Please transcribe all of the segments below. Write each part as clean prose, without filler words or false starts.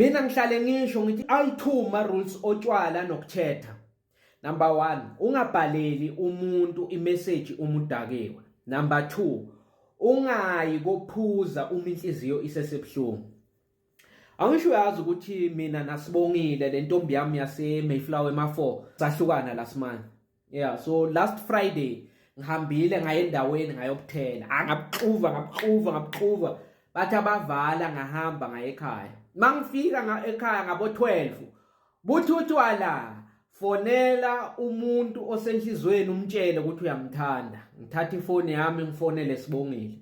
Mina ngihlale ngisho ngithi ayi-2 rules otshwala nokuthetha. Number 1, ungabhaleli umuntu iMessage umudakiwe. Number 2, ungayi kophuza inhliziyo isesebhlungu. Angisho uyazi ukuthi mina nasibongile le ntombi yami yase-Mayflower ema-4 sahlukana last month. Yeah, so last Friday ngihambile ngaye endaweni ngayokuthela. Ngabxuva bathi abavala ngahamba ngaye ekhaya. Mangifika ekhaya ngabo 12 buthi utwala fonela umuntu osenhlizweni umtshele ukuthi uyamthanda. Ngithatha ifoni yami ngifonele Sibongile.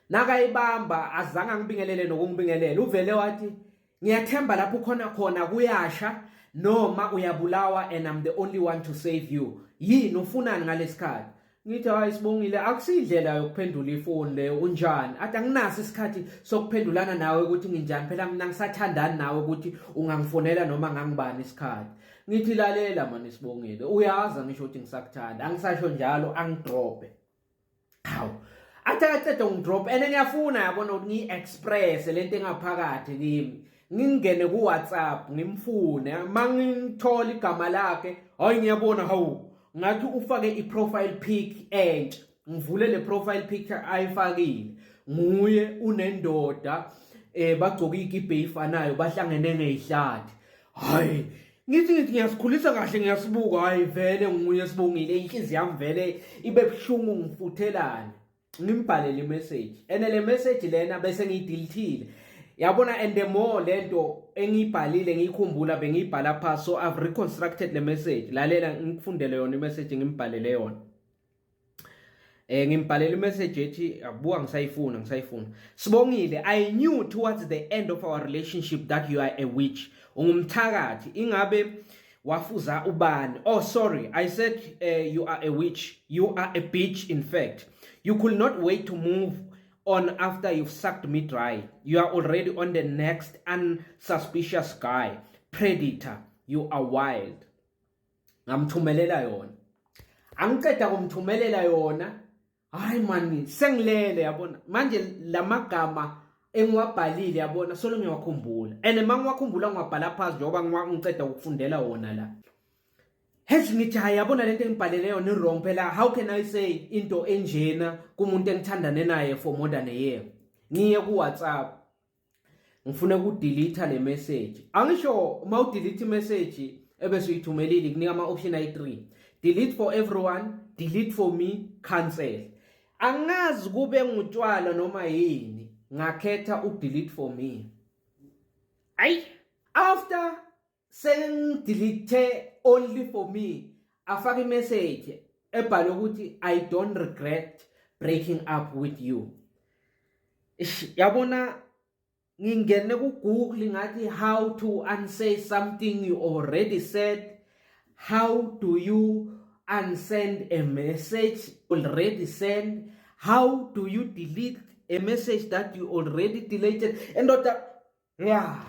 Nakayibamba azange ngibingelele nokungibingelela. Uvele wathi ngiyathemba lapho khona kuyasha noma uyabulawa and I'm the only one to save you. Yini ufunani ngalesikhathi? Ngithi hayi Sibongile akusidlela yokuphendula ifoni le unjani? Athi anginaso isikhathi sokuphendulana nawe ukuthi nginjani phela mina ngisathandana nawe ukuthi ungangifonela noma ngangibani isikhathi. Ngithi lalela manje Sibongile uyazi ngisho ukuthi ngisakuthanda angisasho njalo angidrope. Hawu athathe ngidrop and ngiyafuna yabona ukuthi ngi-express lento engaphakathi kimi ngingene ku WhatsApp ngimfune mangithola igama lakhe hayi ngiyabona hawu ngathi ufake i-profile pic entsha ngivule le profile picture ayifakile nguye unendoda bagcoka ikipe efanayo bahlangene ngezihlathi hayi ngithi ngiyasikhulisa kahle ngiyasibuka hayi vele nguye Sibongile inhliziyo yami vele ibe buhlungu ngifuthelana ngimbhalele iMessage ene le message lena bese ngiyidelethile yabona and the more lento engiyibhalile ngikhumbula bengiyibhala phansi so I've reconstructed the message lalela ngikufundele yona iMessage ngimbhalele yona ngimbhalele iMessage ethi abuka ngisayifuna Sibongile I knew towards the end of our relationship that you are a witch ungumthakathi ingabe wafuza ubani oh sorry I said you are a witch you are a bitch in fact you could not wait to move on after you've sucked me dry. You are already on the next unsuspicious guy. Predator. You are wild. Ngamthumelela yona. Angiceda kumthumelela yona. Hayi mani, sengilele yabona. Manje lamagama engiwabhalile yabona solo ngiyawakhumbula. And mangiwakhumbula ngiwabhala phansi njengoba ngiceda ukufundela wona la. Hethi ngithi hayi yabona lento engibhalele yona wrong phela how can I say into enjena kumuntu engithandane naye for more than a year ngiye ku WhatsApp ngifuna ukudelete le message angisho mawudelete message ebese uyithumelile kunika ama option ayi3 delete for everyone delete for me cancel angazi kube ngutshwala noma yini ngakhetha udelete for me ay after delete only for me afake message ebhalwe ukuthi I don't regret breaking up with you yabona ngingene ku Google ngathi how to unsay something you already said how do you unsend a message already sent how do you delete a message that you already deleted and yeah